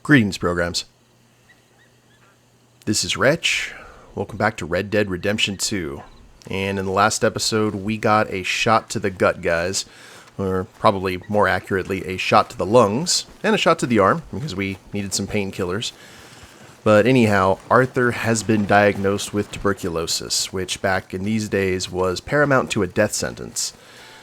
Greetings, programs. This is Wretch. Welcome back to Red Dead Redemption 2. And in the last episode, we got a shot to the gut, guys. Or probably more accurately, a shot to the lungs. And a shot to the arm, because we needed some painkillers. But anyhow, Arthur has been diagnosed with tuberculosis, which back in these days was paramount to a death sentence.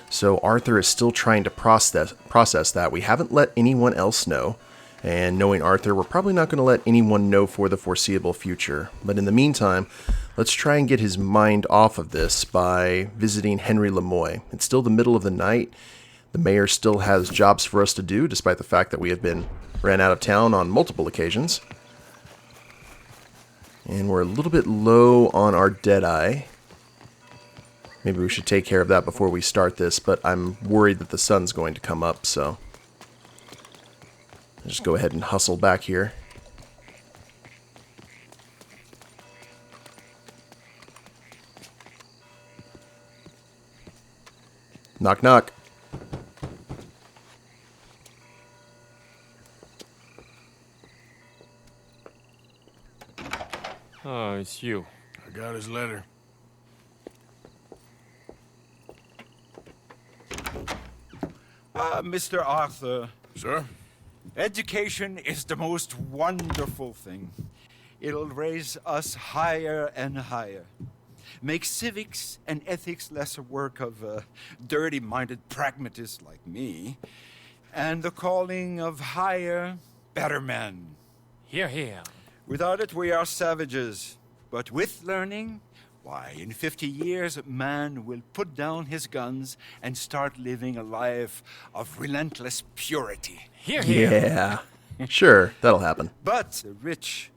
So Arthur is still trying to process that. We haven't let anyone else know. And knowing Arthur, we're probably not going to let anyone know for the foreseeable future. But in the meantime, let's try and get his mind off of this by visiting Henry Lemieux. It's still the middle of the night. The mayor still has jobs for us to do, despite the fact that we have been ran out of town on multiple occasions. And we're a little bit low on our Deadeye. Maybe we should take care of that before we start this, but I'm worried that the sun's going to come up, so I'll just go ahead and hustle back here. Knock, knock. Oh, it's you. I got his letter. Mr. Arthur, Sir? education is the most wonderful thing. It'll raise us higher and higher. Make civics and ethics less a work of dirty-minded pragmatists like me, and the calling of higher, better men. Here, here. Without it, we are savages. But with learning, why, in 50 years, man will put down his guns and start living a life of relentless purity. Here, here. Yeah. Sure, that'll happen. But the rich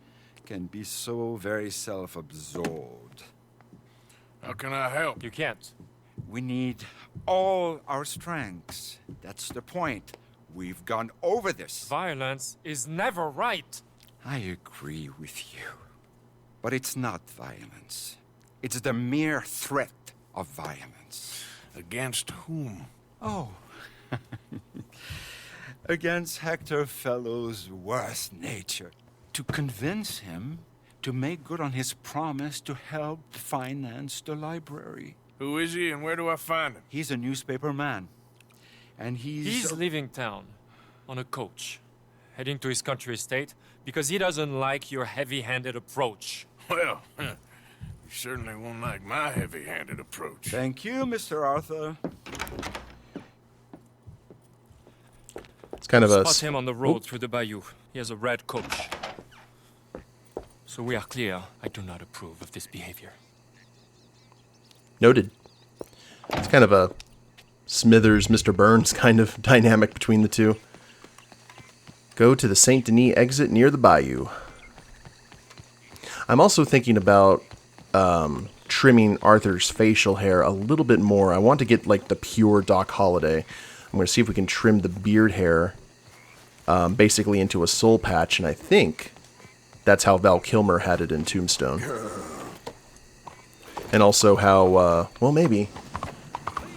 can be so very self-absorbed. How can I help? You can't. We need all our strengths. That's the point. We've gone over this. Violence is never right. I agree with you. But it's not violence. It's the mere threat of violence. Against whom? Oh. Against Hector Fellow's worst nature. To convince him to make good on his promise to help finance the library. Who is he and where do I find him? He's a newspaper man. And He's leaving town on a coach, heading to his country estate because he doesn't like your heavy-handed approach. Well, you certainly won't like my heavy-handed approach. Thank you, Mr. Arthur. It's kind of a... Spot him on the road through the bayou. He has a red coach. So we are clear, I do not approve of this behavior. Noted. It's kind of a Smithers, Mr. Burns kind of dynamic between the two. Go to the Saint Denis exit near the bayou. I'm also thinking about trimming Arthur's facial hair a little bit more. I want to get like the pure Doc Holliday. I'm going to see if we can trim the beard hair basically into a soul patch, and I think that's how Val Kilmer had it in Tombstone. And also how, well, maybe.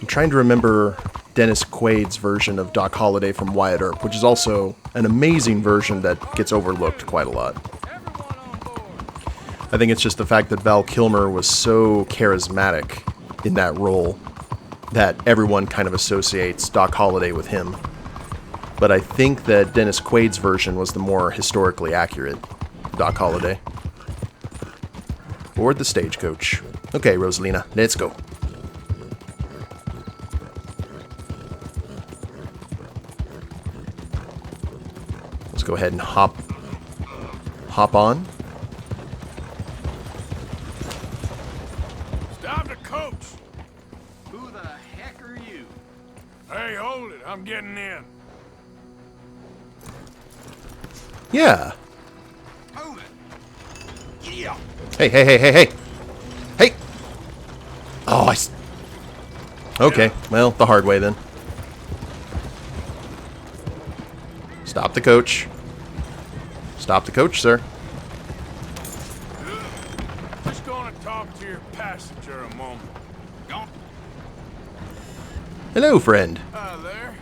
I'm trying to remember Dennis Quaid's version of Doc Holliday from Wyatt Earp, which is also an amazing version that gets overlooked quite a lot. I think it's just the fact that Val Kilmer was so charismatic in that role that everyone kind of associates Doc Holliday with him. But I think that Dennis Quaid's version was the more historically accurate Doc Holliday. Board the stagecoach. Okay, Rosalina, let's go. Let's go ahead and hop on. Stop the coach! Who the heck are you? Hey, hold it. I'm getting in. Yeah. Move it. Yeah. Hey, hey, hey, hey, hey! Hey! Oh, Okay, well, the hard way then. Stop the coach. Stop the coach, sir. Just gonna talk to your passenger a moment. Don't. Hello, friend. Hi there.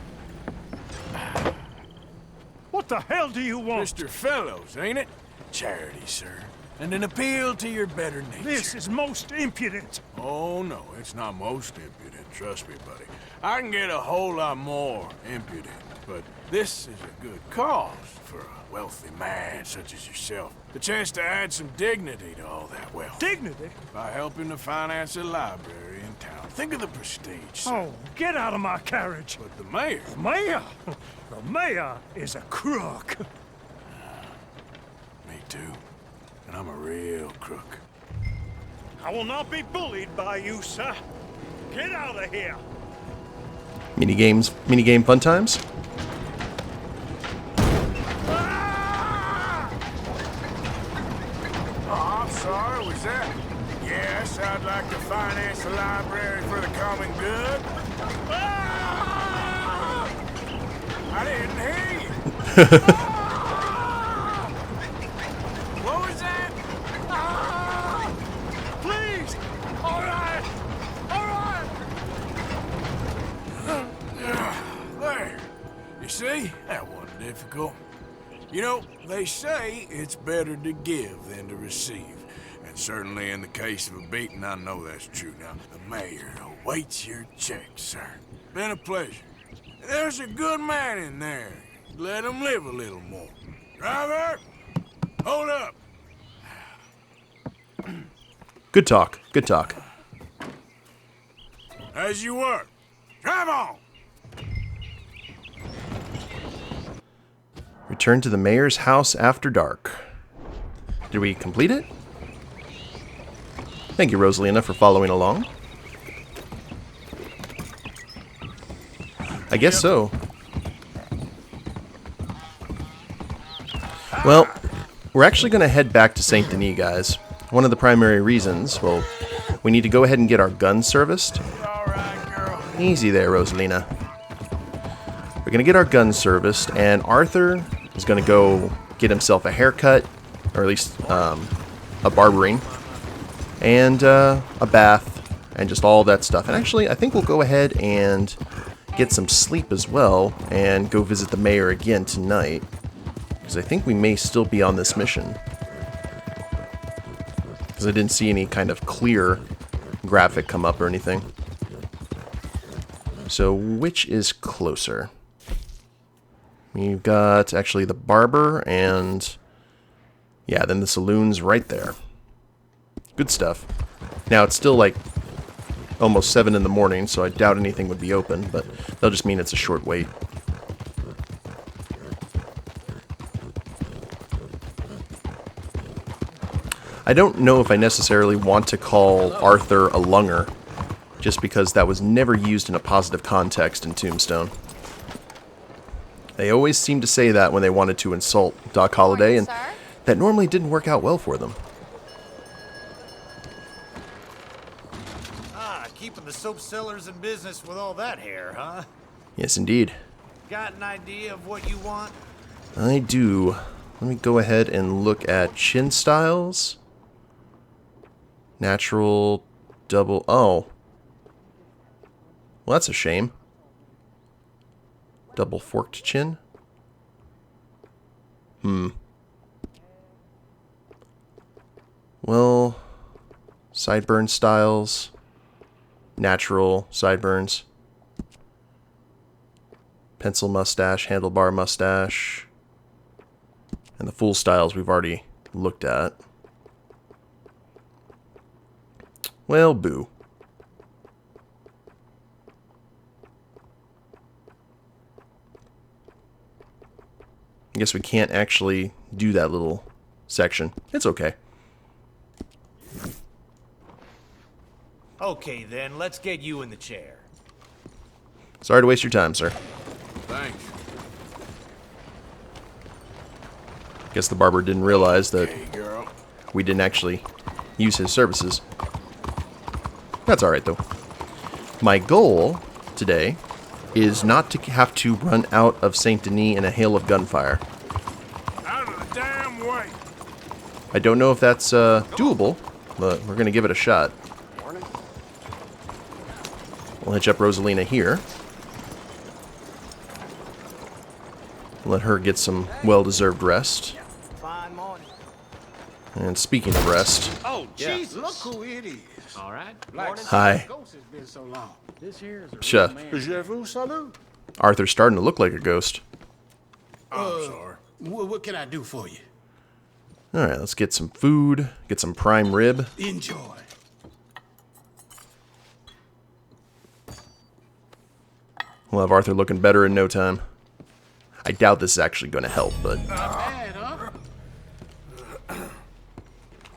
What the hell do you want? Mr. Fellows, ain't it? Charity, sir. And an appeal to your better nature. This is most impudent. Oh, no, it's not most impudent. Trust me, buddy. I can get a whole lot more impudent. But this is a good cause for a wealthy man such as yourself. The chance to add some dignity to all that wealth. Dignity? By helping to finance a library in town. Think of the prestige, sir. Oh, get out of my carriage. But the mayor... Mayor? The mayor is a crook. Me too. And I'm a real crook. I will not be bullied by you, sir. Get out of here. Minigame fun times? Oh, I'm sorry, was that? Yes, I'd like to finance a library for the common good. I didn't hear you. What was that? Please! All right! There. You see? That wasn't difficult. You know, they say it's better to give than to receive. And certainly in the case of a beating, I know that's true. Now, the mayor awaits your check, sir. Been a pleasure. There's a good man in there. Let him live a little more. Driver, hold up. Good talk. Good talk. As you were. Drive on. Return to the mayor's house after dark. Did we complete it? Thank you, Rosalina, for following along. I guess so. Well, we're actually going to head back to Saint Denis, guys. One of the primary reasons, well, we need to go ahead and get our guns serviced. All right, girl. Easy there, Rosalina. We're going to get our guns serviced, and Arthur is going to go get himself a haircut, or at least a barbering, and a bath, and just all that stuff. And actually, I think we'll go ahead and get some sleep as well, and go visit the mayor again tonight, because I think we may still be on this mission. Because I didn't see any kind of clear graphic come up or anything. So, which is closer? We've got actually the barber and yeah, then the saloon's right there. Good stuff. Now it's still like almost 7 in the morning, so I doubt anything would be open, but that'll just mean it's a short wait. I don't know if I necessarily want to call Arthur a lunger, just because that was never used in a positive context in Tombstone. They always seem to say that when they wanted to insult Doc Holliday, and that normally didn't work out well for them. Ah, keeping the soap sellers in business with all that hair, huh? Yes, indeed. Got an idea of what you want? I do. Let me go ahead and look at chin styles. Natural, double... Oh. Well, that's a shame. Double forked chin? Well, sideburn styles. Natural sideburns. Pencil mustache, handlebar mustache. And the full styles we've already looked at. Well, boo. I guess we can't actually do that little section. It's okay. Okay, then, let's get you in the chair. Sorry to waste your time, sir. Thanks. Guess the barber didn't realize that Hey, girl. we didn't actually use his services. That's alright, though. My goal today is not to have to run out of Saint Denis in a hail of gunfire. Out of the damn way. I don't know if that's doable, but we're going to give it a shot. We'll hitch up Rosalina here. Let her get some well-deserved rest. Fine morning. And speaking of rest, Oh, Jesus. Look who it is. All right. hi. Ghost has been so long. This here is a Sure. real man. Je vous salute. Arthur's starting to look like a ghost. I'm sorry. What can I do for you? Alright, let's get some food, get some prime rib. Enjoy. We'll have Arthur looking better in no time. I doubt this is actually going to help, but... Bad, huh?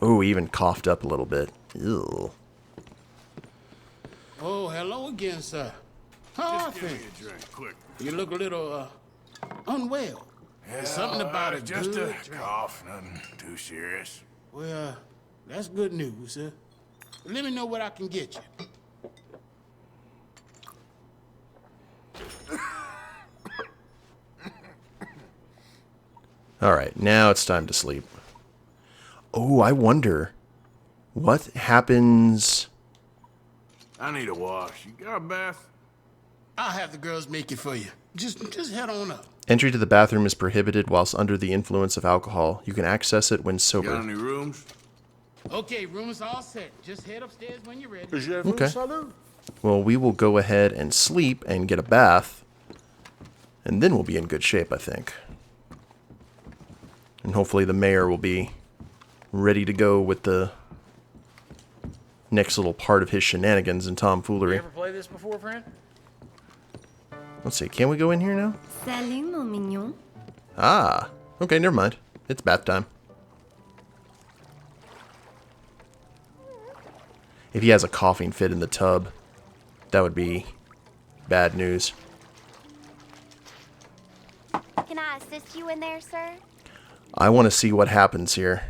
Oh, he even coughed up a little bit. Ew. Oh, hello again, sir. How are Give me things? a drink, quick. You look a little, unwell. There's something about it Just good a drink. cough, nothing too serious. Well, that's good news, sir. Let me know what I can get you. Alright, now it's time to sleep. Oh, I wonder what happens... I need a wash. You got a bath? I'll have the girls make it for you. Just head on up. Entry to the bathroom is prohibited whilst under the influence of alcohol. You can access it when Got sober. any rooms? Okay, room is all set. Just head upstairs when you're ready. Okay. Well, we will go ahead and sleep and get a bath. And then we'll be in good shape, I think. And hopefully the mayor will be ready to go with the next little part of his shenanigans and tomfoolery. Ever play this before, friend? Let's see, can we go in here now? Salut, mon mignon. Ah, okay, never mind. It's bath time. If he has a coughing fit in the tub, that would be bad news. Can I assist you in there, sir? I want to see what happens here.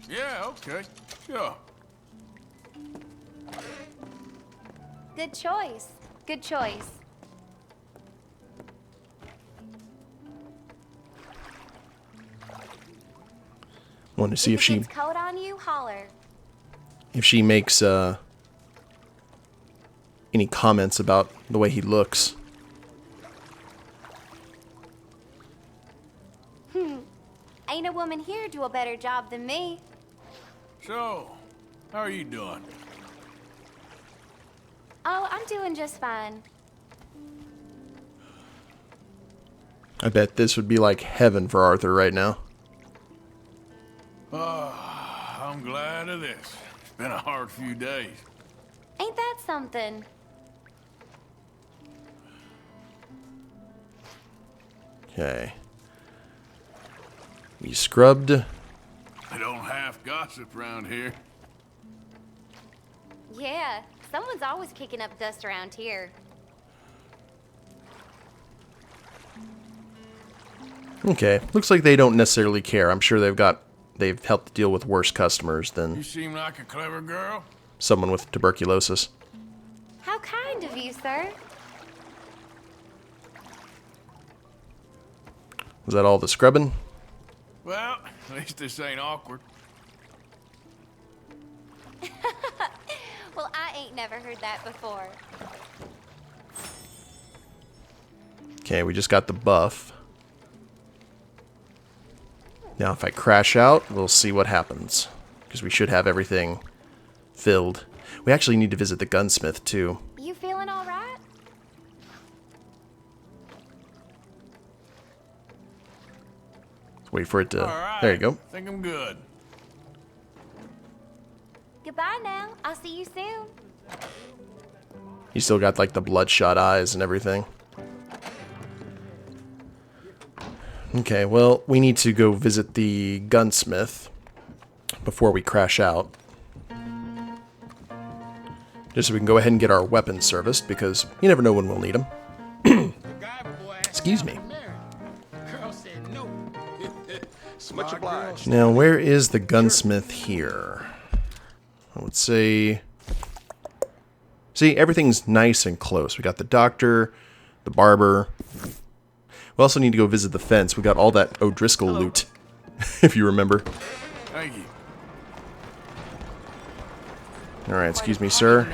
Yeah, okay. Sure. Good choice. Good choice. Want to see if she gets cold on you, holler. makes any comments about the way he looks. Ain't a woman here do a better job than me. So, how are you doing? Oh, I'm doing just fine. I bet this would be like heaven for Arthur right now. I'm glad of this. It's been a hard few days. Ain't that something? Okay. We scrubbed. They don't half gossip around here. Yeah, someone's always kicking up dust around here. Okay, looks like they don't necessarily care. I'm sure they've helped deal with worse customers You than seem like a clever girl. someone with tuberculosis. How kind of you, sir. Was that all the scrubbing? Well, at least this ain't awkward. Well, I ain't never heard that before. Okay, we just got the buff. Now if I crash out, we'll see what happens. Because we should have everything filled. We actually need to visit the gunsmith too. You feeling all right? Wait for it to... All right. There you go. Think I'm good. Goodbye now. I'll see you soon. He's still got like the bloodshot eyes and everything. Okay, well, we need to go visit the gunsmith before we crash out. Just so we can go ahead and get our weapons serviced, because you never know when we'll need them. Excuse me. Girl said no. Much obliged. Now, where is the gunsmith here? I would say... See, everything's nice and close. We got the doctor, the barber. We also need to go visit the fence. We got all that O'Driscoll loot, if you remember. Thank you. Alright, excuse me, sir.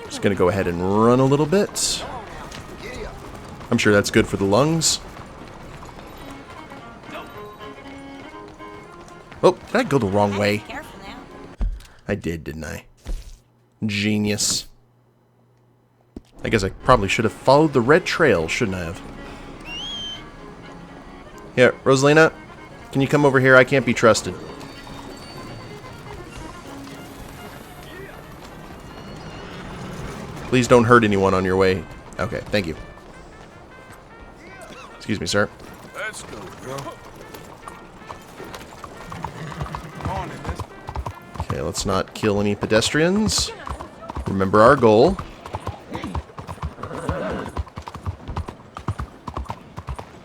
Just gonna go ahead and run a little bit. I'm sure that's good for the lungs. Oh, did I go the wrong way? Careful now. I did, didn't I? Genius. I guess I probably should have followed the red trail, shouldn't I have? Yeah, Rosalina, can you come over here? I can't be trusted. Please don't hurt anyone on your way. Okay, thank you. Excuse me, sir. Let's go, girl. Come on, in this. Okay, let's not kill any pedestrians. Remember our goal.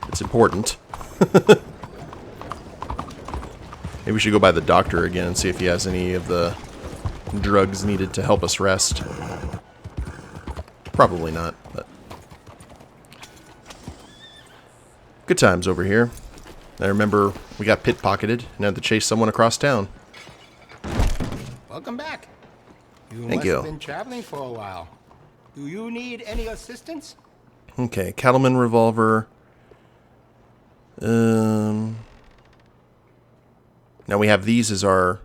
It's important. Maybe we should go by the doctor again and see if he has any of the drugs needed to help us rest. Probably not, but... Good times over here. I remember we got pickpocketed and had to chase someone across town. Welcome back. You Thank must you. have been traveling for a while. Do you need any assistance? Okay, Cattleman revolver. Now we have these as our...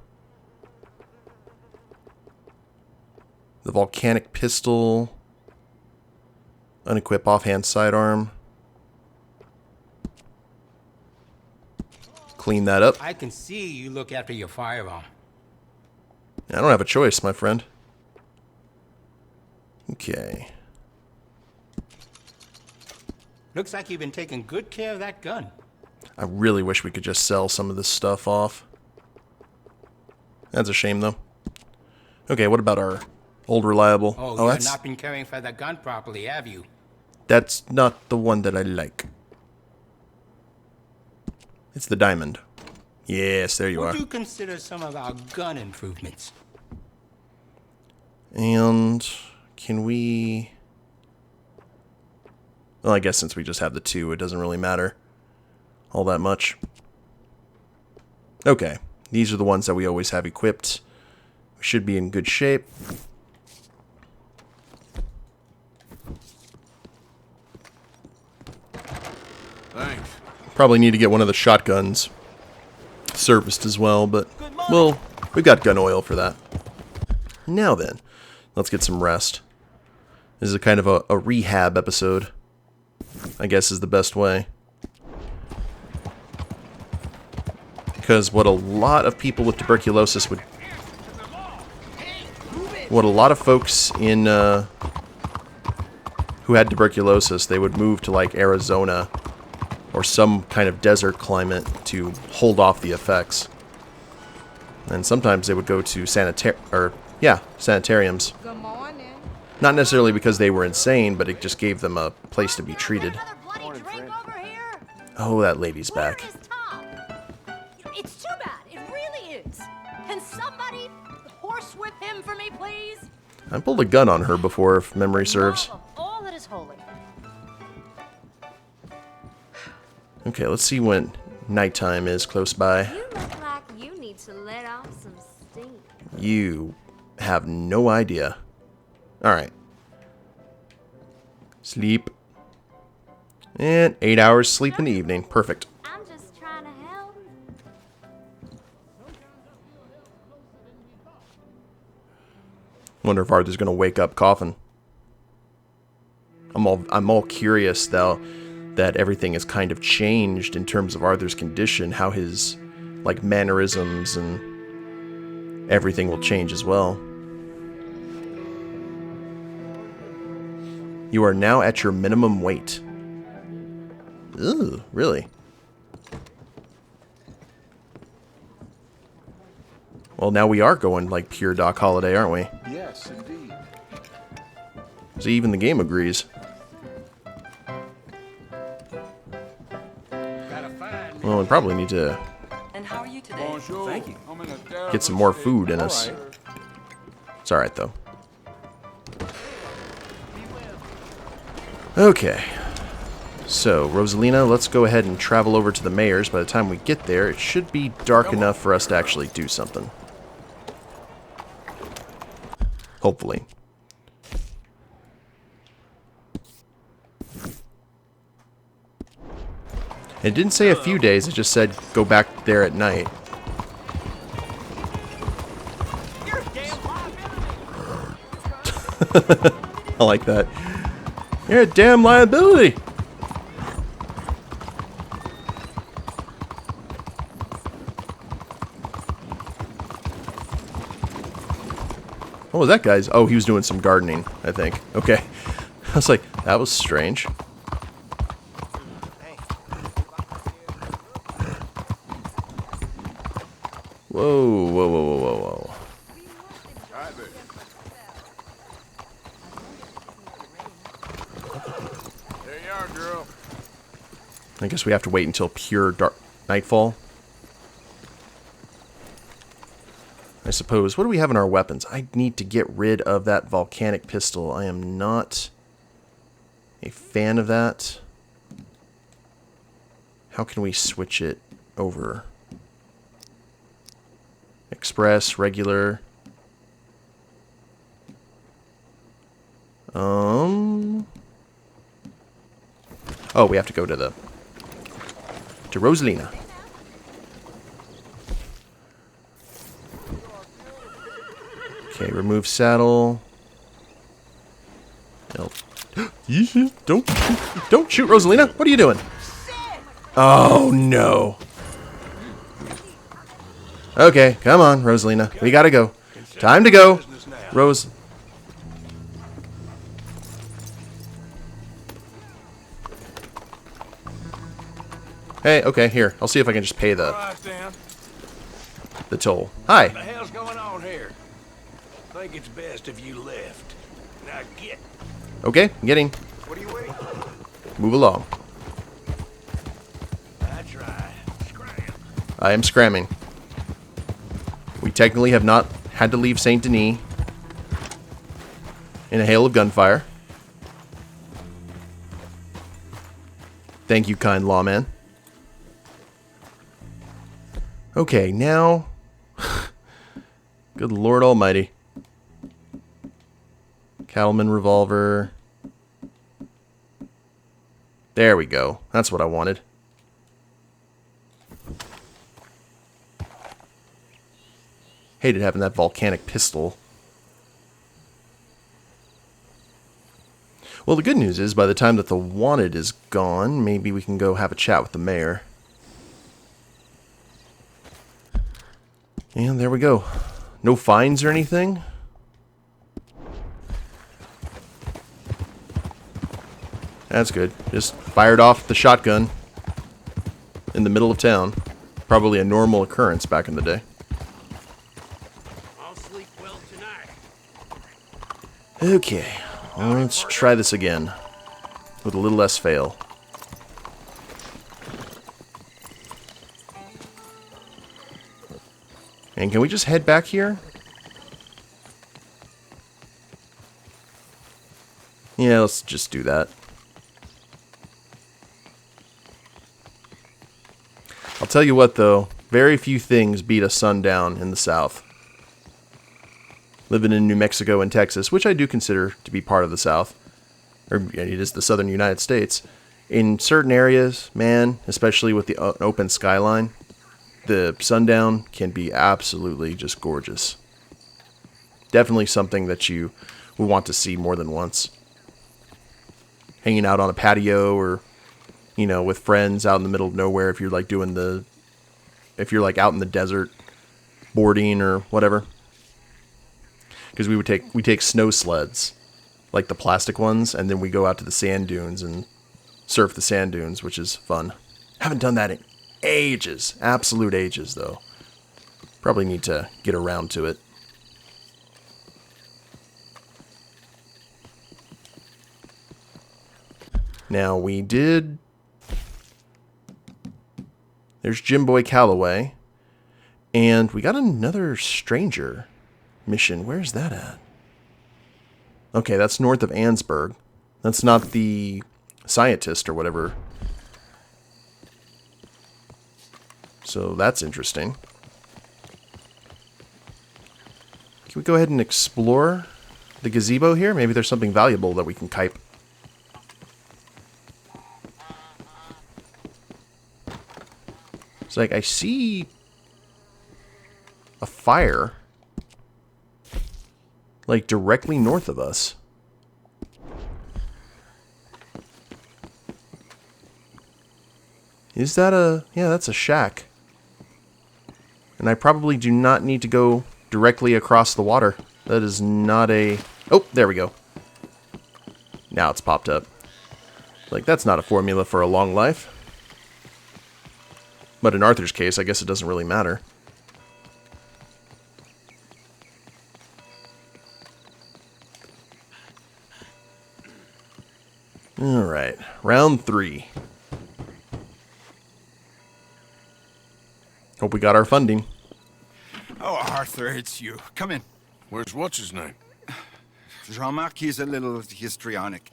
The volcanic pistol. Unequip offhand sidearm. Clean that up. I can see you look after your firearm. I don't have a choice, my friend. Okay. Looks like you've been taking good care of that gun. I really wish we could just sell some of this stuff off. That's a shame, though. Okay, what about our old reliable? Oh, you've not been caring for the gun properly, have you? That's not the one that I like. It's the diamond. Yes, there you are. Would you consider some of our gun improvements? And can we... Well, I guess since we just have the two, it doesn't really matter all that much. Okay, these are the ones that we always have equipped. We should be in good shape. Thanks. Probably need to get one of the shotguns serviced as well, but, well, we've got gun oil for that. Now then, let's get some rest. This is a kind of a rehab episode, I guess is the best way. Because what a lot of people with tuberculosis would... What a lot of folks in, who had tuberculosis, they would move to, like, Arizona or some kind of desert climate to hold off the effects. And sometimes they would go to sanitariums. Good morning. Not necessarily because they were insane, but it just gave them a place to be treated. Oh, that lady's back. It's too bad. It really is. Can somebody horsewhip him for me, please? I pulled a gun on her before, if memory serves. Love of all that is holy. Okay, let's see when nighttime is close by. You look like you need to let off some steam. You have no idea. Alright. Sleep. And 8 hours sleep in the evening. Perfect. I'm just trying to help. Wonder if Arthur's gonna wake up coughing. I'm all curious though that everything has kind of changed in terms of Arthur's condition, how his like mannerisms and everything will change as well. You are now at your minimum weight. Ooh, really? Well, now we are going like pure Doc Holliday, aren't we? Yes, indeed. See, even the game agrees. Well, we probably need to And how are you today? Bonjour. Thank you. I'm in a terrible get some more state. food in us. It's alright, though. Okay. So, Rosalina, let's go ahead and travel over to the mayor's. By the time we get there, it should be dark enough for us to actually do something. Hopefully. It didn't say a few days, it just said go back there at night. I like that. You're a damn liability. What was that guy's? Oh, he was doing some gardening, I think. Okay. I was like, that was strange. Whoa, whoa, whoa, whoa, whoa, whoa. There you are, girl. I guess we have to wait until pure dark nightfall. I suppose. What do we have in our weapons? I need to get rid of that volcanic pistol. I am not a fan of that. How can we switch it over? Express, regular. Oh, we have to go to Rosalina. Okay, remove saddle. No. Don't shoot, Rosalina. What are you doing? Oh no. Okay, come on, Rosalina. We gotta go. Time to go. Rose. Hey, okay, here. I'll see if I can just pay the toll. Hi. What the hell's going on here? I think it's best if you left. Now get. Okay, getting. What are you waiting for? Move along. That's right. Scram. I am scramming. We technically have not had to leave Saint Denis in a hail of gunfire. Thank you, kind lawman. Okay, now... Good Lord Almighty. Cattleman revolver. There we go. That's what I wanted. Hated having that volcanic pistol. Well, the good news is, by the time that the wanted is gone, maybe we can go have a chat with the mayor. And there we go. No fines or anything? That's good. Just fired off the shotgun in the middle of town. Probably a normal occurrence back in the day. I'll sleep well tonight. Okay, let's try this again. With a little less fail. And can we just head back here? Yeah, let's just do that. I'll tell you what, though. Very few things beat a sundown in the South. Living in New Mexico and Texas, which I do consider to be part of the South. Or it is the southern United States. In certain areas, man, especially with the open skyline, the sundown can be absolutely just gorgeous. Definitely something that you would want to see more than once. Hanging out on a patio or, you know, with friends out in the middle of nowhere if you're like if you're like out in the desert boarding or whatever. Because we take snow sleds, like the plastic ones, and then we go out to the sand dunes and surf the sand dunes, which is fun. Haven't done that in ages. Absolute ages, though. Probably need to get around to it. Now, we did... There's Jim Boy Calloway. And we got another stranger mission. Where's that at? Okay, that's north of Ansburg. That's not the scientist or whatever. So that's interesting. Can we go ahead and explore the gazebo here? Maybe there's something valuable that we can kype. It's like, I see a fire, like, directly north of us. Is that a... Yeah, that's a shack. And I probably do not need to go directly across the water. That is not a... Oh, there we go. Now it's popped up. Like, that's not a formula for a long life. But in Arthur's case, I guess it doesn't really matter. Alright, round 3. Hope we got our funding. Oh, Arthur, it's you. Come in. Where's what's-his-name? Jean-Marc, he's a little histrionic.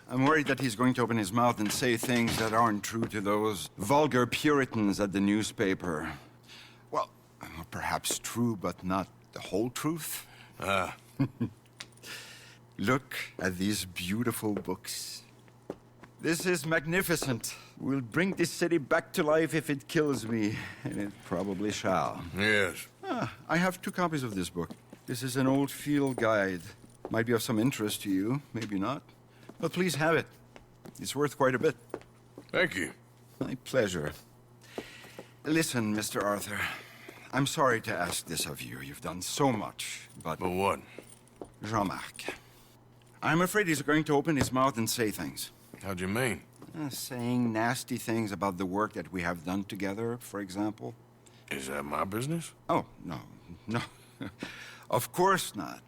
I'm worried that he's going to open his mouth and say things that aren't true to those vulgar Puritans at the newspaper. Well, perhaps true, but not the whole truth. Look at these beautiful books. This is magnificent. We'll bring this city back to life if it kills me, and it probably shall. Yes. I have 2 copies of this book. This is an old field guide. Might be of some interest to you, maybe not. But please have it. It's worth quite a bit. Thank you. My pleasure. Listen, Mr. Arthur. I'm sorry to ask this of you. You've done so much, but... But what? Jean-Marc. I'm afraid he's going to open his mouth and say things. How'd you mean? Saying nasty things about the work that we have done together, for example. Is that my business? Oh, no. Of course not.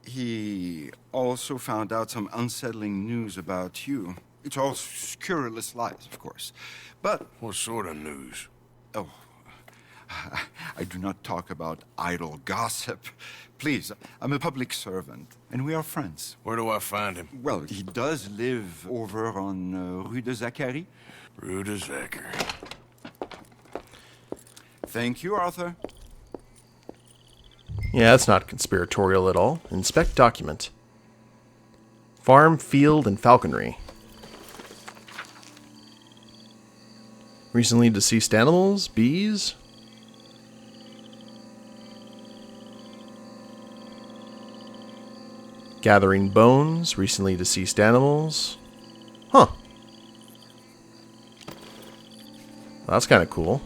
He also found out some unsettling news about you. It's all scurrilous lies, of course. But... What sort of news? Oh, I do not talk about idle gossip. Please, I'm a public servant, and we are friends. Where do I find him? Well, he does live over on Rue de Zachary. Rue de Zachary. Thank you, Arthur. Yeah, that's not conspiratorial at all. Inspect document. Farm, field, and falconry. Recently deceased animals, bees. Gathering bones, recently deceased animals. Huh. That's kind of cool.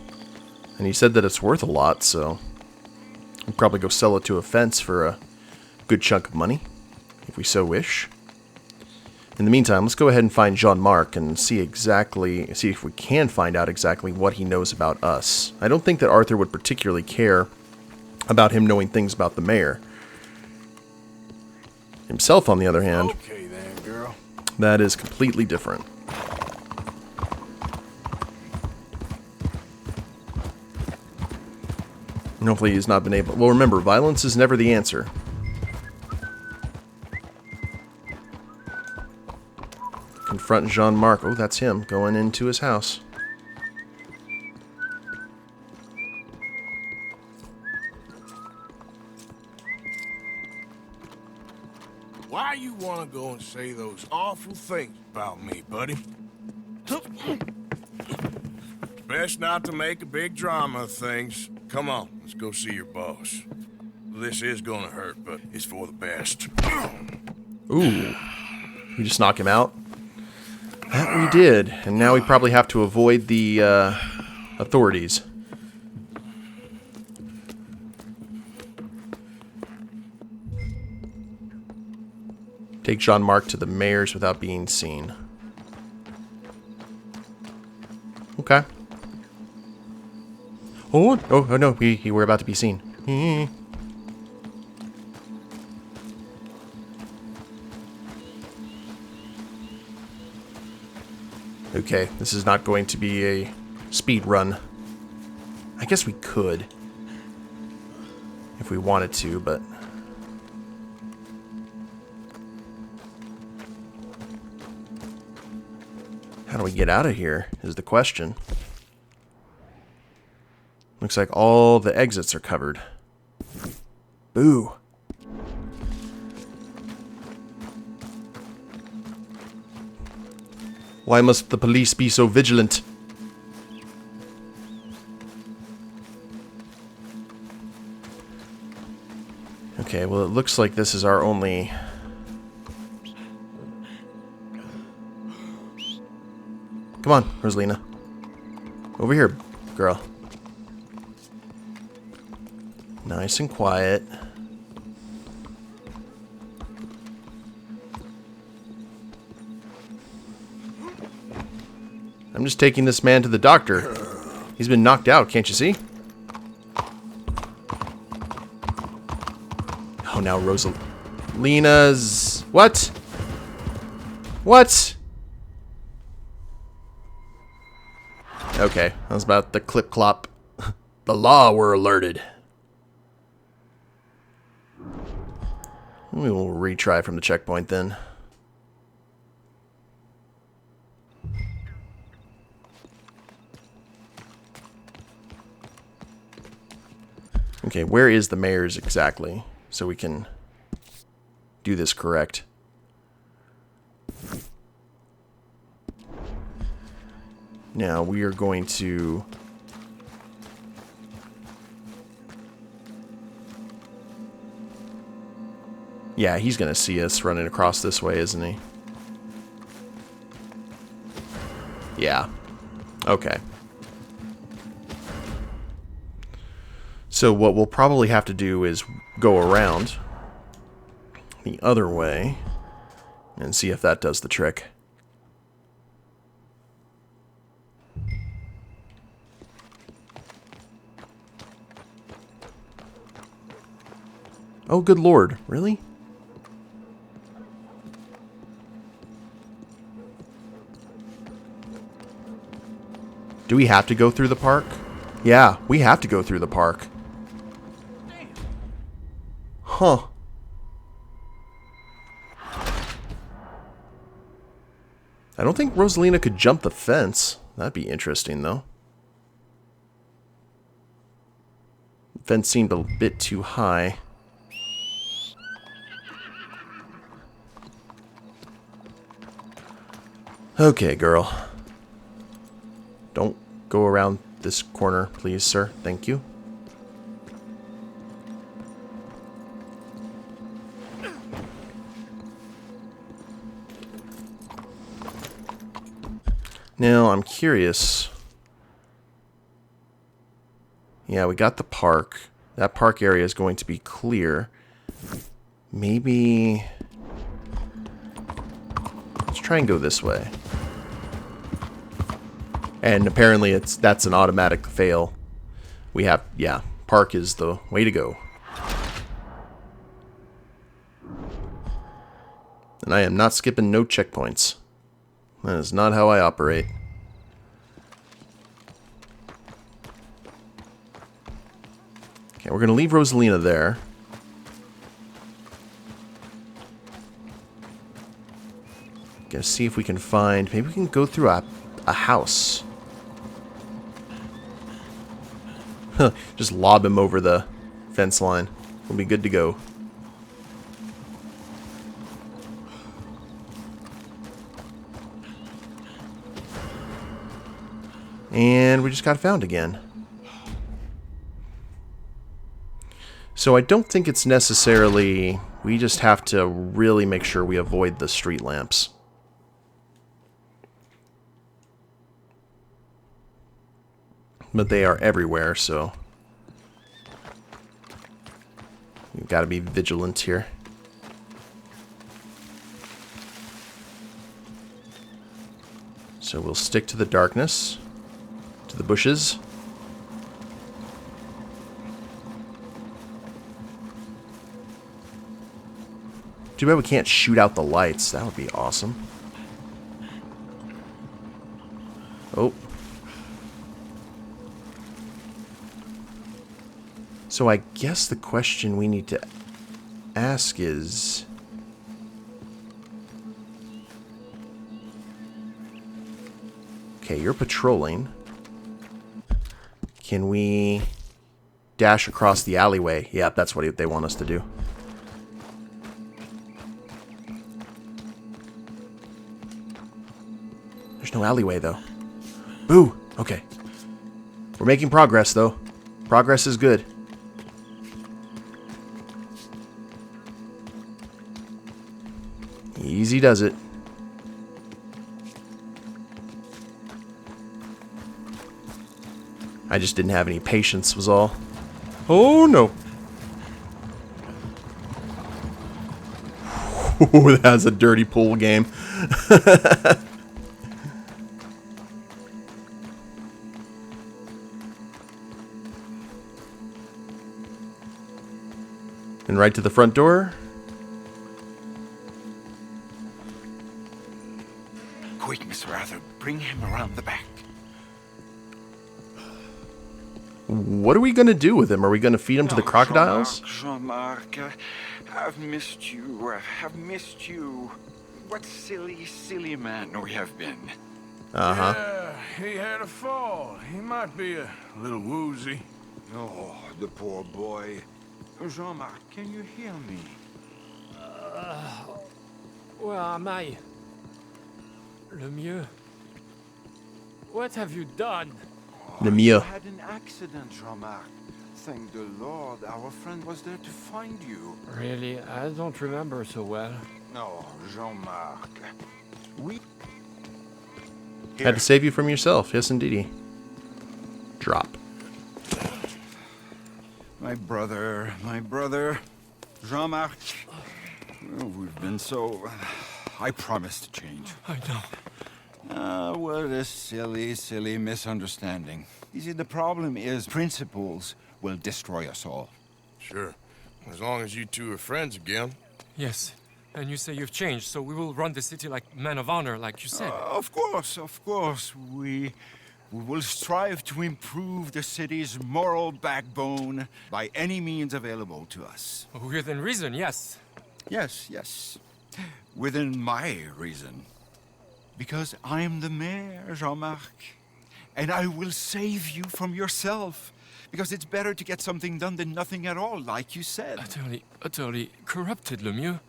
And he said that it's worth a lot, so we'll probably go sell it to a fence for a good chunk of money, if we so wish. In the meantime, let's go ahead and find Jean-Marc and see if we can find out exactly what he knows about us. I don't think that Arthur would particularly care about him knowing things about the mayor. Himself, on the other hand, Okay then, girl. that is completely different. And hopefully he's not been able... Well, remember, violence is never the answer. Confront Jean-Marc. Oh, that's him going into his house. Why you want to go and say those awful things about me, buddy? Best not to make a big drama of things. Come on, let's go see your boss. This is gonna hurt, but it's for the best. Ooh. We just knock him out? That we did. And now we probably have to avoid the authorities. Take Jean-Marc to the mayor's without being seen. Okay. Oh no, we're about to be seen. Okay, this is not going to be a speed run. I guess we could, if we wanted to, but... How do we get out of here, is the question. Looks like all the exits are covered. Boo. Why must the police be so vigilant? Okay, well, it looks like this is our only... Come on, Rosalina. Over here, girl. Nice and quiet. I'm just taking this man to the doctor. He's been knocked out, can't you see? Oh, now Rosalina's... What? What? Okay, that was about the clip-clop. The law were alerted. We will retry from the checkpoint then. Okay, where is the mayor's exactly? So we can do this correct. Now we are going to... Yeah, he's going to see us running across this way, isn't he? Yeah. Okay. So what we'll probably have to do is go around the other way and see if that does the trick. Oh, good lord. Really? Do we have to go through the park? Yeah, we have to go through the park. Huh. I don't think Rosalina could jump the fence. That'd be interesting, though. The fence seemed a bit too high. Okay, girl. Don't go around this corner, please, sir. Thank you. Now, I'm curious. Yeah, we got the park. That park area is going to be clear. Maybe... Let's try and go this way. And apparently that's an automatic fail. We have... Yeah, park is the way to go. And I am not skipping no checkpoints. That is not how I operate. Okay, we're going to leave Rosalina there. Gonna see if we can find... Maybe we can go through a house. Just lob him over the fence line. We'll be good to go. And we just got found again. So I don't think it's necessarily... We just have to really make sure we avoid the street lamps. But they are everywhere, so... We've got to be vigilant here. So we'll stick to the darkness. To the bushes. Too bad we can't shoot out the lights. That would be awesome. Oh. So I guess the question we need to ask is... Okay, you're patrolling. Can we dash across the alleyway? Yeah, that's what they want us to do. There's no alleyway, though. Boo! Okay. We're making progress, though. Progress is good. Easy does it. I just didn't have any patience, was all. Oh no. Ooh, that's a dirty pool game. And right to the front door. Quick, Miss Rather, bring him around the back. What are we going to do with him? Are we going to feed him to the crocodiles? Jean-Marc, I've missed you. I've missed you. What silly, silly man we have been. Uh-huh. Yeah, he had a fall. He might be a little woozy. Oh, the poor boy. Jean-Marc, can you hear me? Where am I? Lemieux? What have you done? Lemieux. You had an accident, Jean-Marc. Thank the Lord, our friend was there to find you. Really? I don't remember so well. No, Jean-Marc. We... Had to save you from yourself. Yes, indeedy. Drop. My brother, Jean-Marc. Oh, we've been so... I promise to change. I know. What a silly, silly misunderstanding. You see, the problem is principles will destroy us all. Sure. As long as you two are friends again. Yes. And you say you've changed, so we will run the city like men of honor, like you said. Of course. We will strive to improve the city's moral backbone by any means available to us. Within reason, yes. Yes. Within my reason. Because I'm the mayor, Jean-Marc. And I will save you from yourself. Because it's better to get something done than nothing at all, like you said. Utterly corrupted, Lemieux.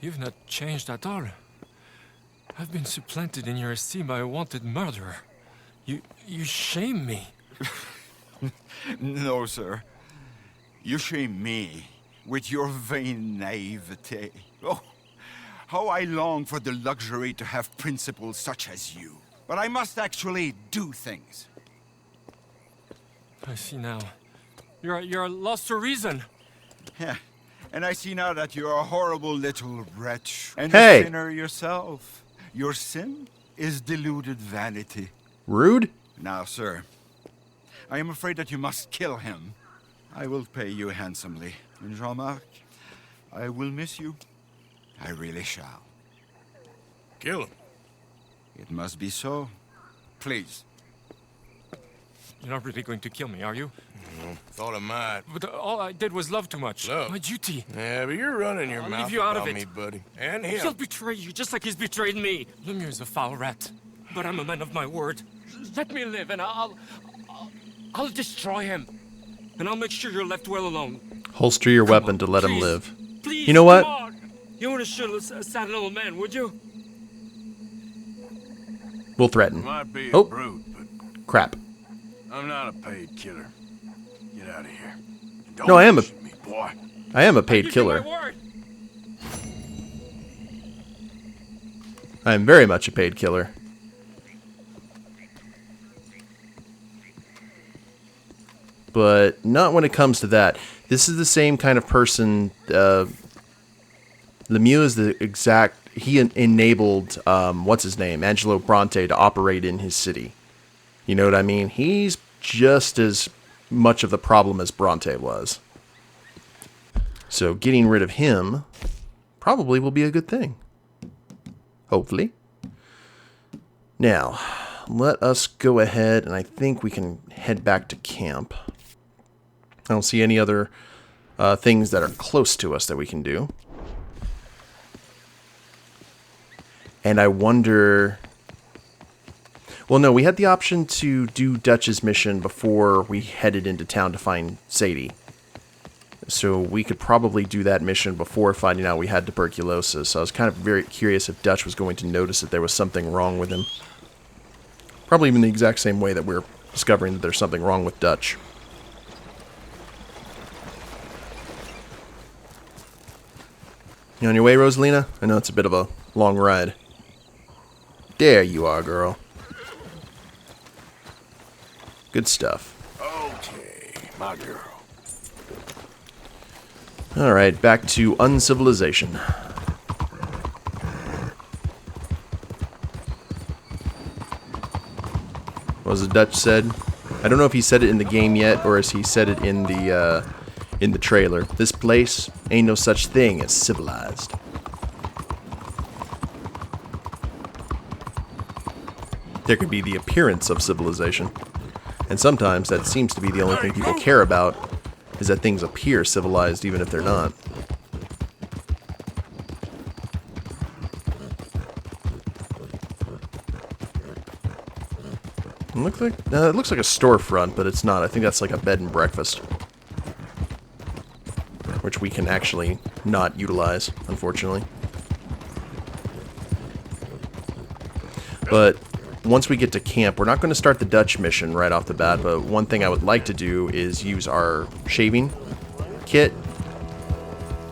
You've not changed at all. I've been supplanted in your esteem by a wanted murderer. You shame me. No, sir. You shame me with your vain naivete. Oh, how I long for the luxury to have principles such as you. But I must actually do things. I see now. You're lost to reason. Yeah, and I see now that you're a horrible little wretch. And Hey! a sinner yourself. Your sin is deluded vanity. Rude? Now, sir, I am afraid that you must kill him. I will pay you handsomely. And Jean-Marc, I will miss you. I really shall. Kill him. It must be so. Please. You're not really going to kill me, are you? Thought I might. But all I did was love too much. Love? My duty. Yeah, but you're running your I'll mouth leave you out about of it. me, buddy. And him. He'll betray you just like he's betrayed me. Lemieux is a foul rat. But I'm a man of my word. Let me live and I'll destroy him. And I'll make sure you're left well alone. Holster your Come weapon on, to let him please. live. Please, You know what? come on. You wouldn't shoot a sad little man, would you? We'll threaten. Might be a Oh. brute, but Crap. I'm not a paid killer. Get out of here. Don't No, I am a- shoot me, boy. I am a paid Give you my killer. word. I am very much a paid killer. But not when it comes to that. This is the same kind of person. Lemieux is the exact... He enabled, what's his name? Angelo Bronte to operate in his city. You know what I mean? He's just as much of the problem as Bronte was. So getting rid of him probably will be a good thing. Hopefully. Now, let us go ahead, and I think we can head back to camp. I don't see any other things that are close to us that we can do. And I wonder... Well, no, we had the option to do Dutch's mission before we headed into town to find Sadie. So we could probably do that mission before finding out we had tuberculosis. So I was kind of very curious if Dutch was going to notice that there was something wrong with him. Probably in the exact same way that we're discovering that there's something wrong with Dutch. You on your way, Rosalina? I know it's a bit of a long ride. There you are, girl. Good stuff. My girl. Alright, back to uncivilization. What was it Dutch said? I don't know if he said it in the game yet, or as he said it in the trailer. This place ain't no such thing as civilized. There could be the appearance of civilization. And sometimes that seems to be the only thing people care about, is that things appear civilized even if they're not. It looks like a storefront, but it's not. I think that's like a bed and breakfast, which we can actually not utilize, unfortunately. But once we get to camp, we're not going to start the Dutch mission right off the bat, but one thing I would like to do is use our shaving kit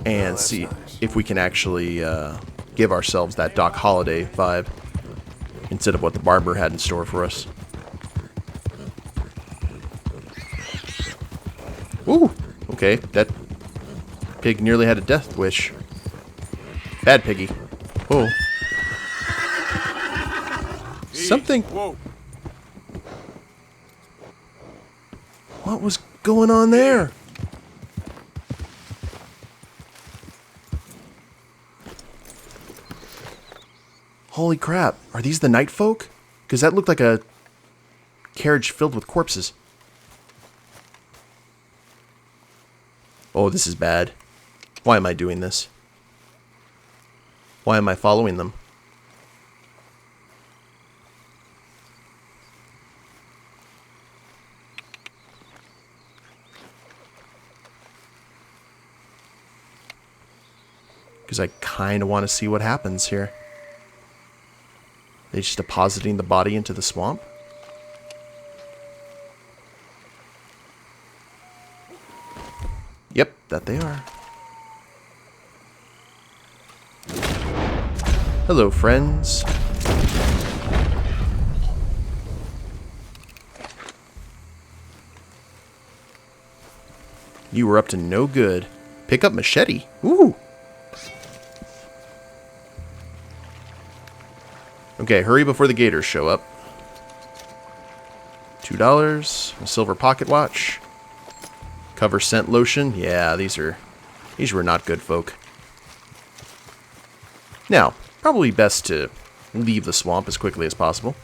and see if we can actually give ourselves that Doc Holliday vibe instead of what the barber had in store for us. Ooh, okay, that pig nearly had a death wish. Bad piggy. Oh. Something. Whoa. What was going on there? Holy crap. Are these the night folk? Because that looked like a carriage filled with corpses. Oh, this is bad. Why am I doing this? Why am I following them? Because I kind of want to see what happens here. They just depositing the body into the swamp? Yep, that they are. Hello, friends. You were up to no good. Pick up machete. Ooh. Okay, hurry before the gators show up. $2. A silver pocket watch. Cover scent lotion. Yeah, these were not good folk. Now, probably best to leave the swamp as quickly as possible.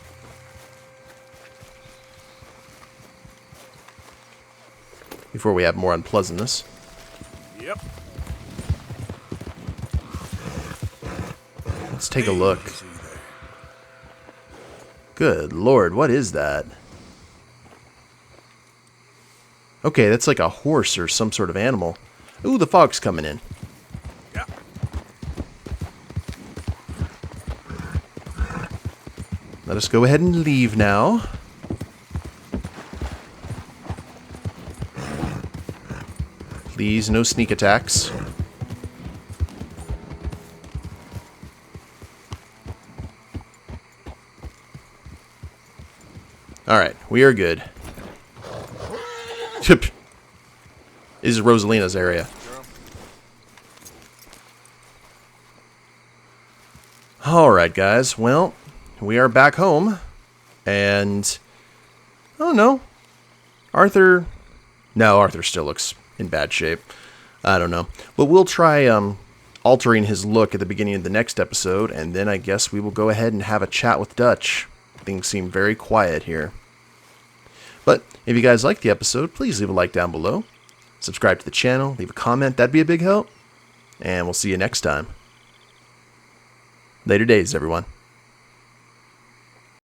Before we have more unpleasantness. Yep. Let's take a look. Good lord, what is that? Okay, that's like a horse or some sort of animal. Ooh, the fog's coming in. Yeah. Let us go ahead and leave now. Please, no sneak attacks. Alright, we are good. This is Rosalina's area. Alright, guys. Well, we are back home. And... oh, no. Arthur... no, Arthur still looks in bad shape. I don't know. But we'll try altering his look at the beginning of the next episode. And then I guess we will go ahead and have a chat with Dutch. Things seem very quiet here. But if you guys liked the episode, please leave a like down below. Subscribe to the channel, leave a comment, that'd be a big help. And we'll see you next time. Later days, everyone.